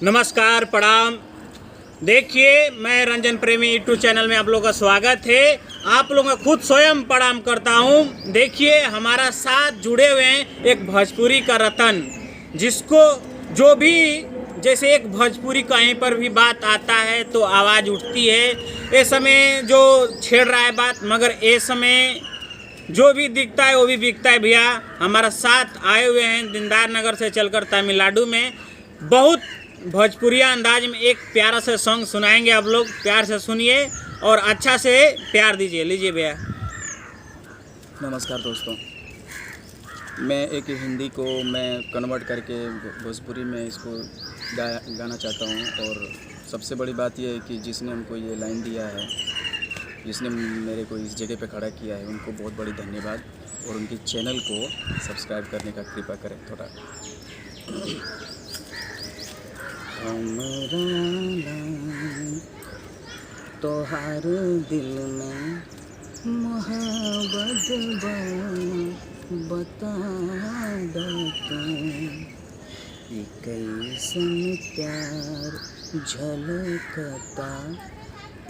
नमस्कार, प्रणाम। देखिए, मैं रंजन प्रेमी यूट्यूब चैनल में आप लोगों का स्वागत है। आप लोगों का खुद स्वयं प्रणाम करता हूं। देखिए, हमारा साथ जुड़े हुए हैं एक भोजपुरी का रतन, जिसको जो भी जैसे एक भोजपुरी कहीं पर भी बात आता है तो आवाज़ उठती है। इस समय जो छेड़ रहा है बात, मगर इस समय जो भी दिखता है वो भी बिकता है। भैया हमारा साथ आए हुए हैं दीनदार नगर से चलकर तमिलनाडु में। बहुत भोजपुरिया अंदाज में एक प्यारा सा सॉन्ग सुनाएंगे। आप लोग प्यार से सुनिए और अच्छा से प्यार दीजिए। लीजिए भैया। नमस्कार दोस्तों, मैं एक हिंदी को मैं कन्वर्ट करके भोजपुरी में इसको गाना चाहता हूँ। और सबसे बड़ी बात यह है कि जिसने हमको ये लाइन दिया है, जिसने मेरे को इस जगह पे खड़ा किया है, उनको बहुत बड़ी धन्यवाद। और उनके चैनल को सब्सक्राइब करने का कृपा करें थोड़ा। हमरा नाम तोहार दिल में मोहब्बत बता दो तुम, कि कैसन प्यार झलकता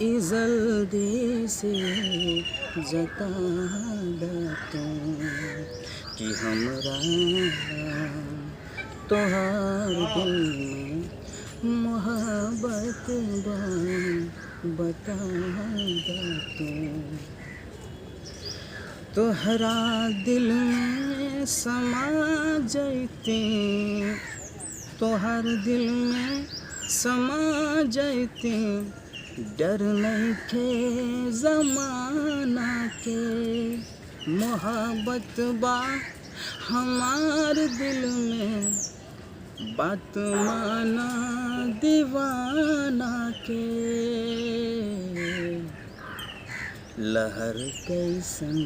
ई जल्दी से जता दो तुम, कि हमरा तोहार दिल में मोहब्बत बता दो तुम। तोहरा दिल में समा जैती, तोहर दिल में समा जैती, डर नहीं के ज़माना के। मोहब्बत बा हमार दिल में, बात माना दीवाना के। लहर कैसन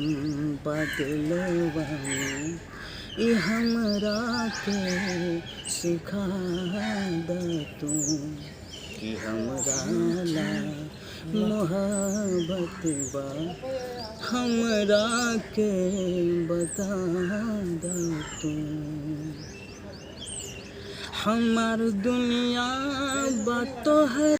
बदलवा में ई हमरा के सिखा द तू, कि हमरा ला मोहब्बत बा हमरा के बता द तू। हमार दुनिया बा तोहर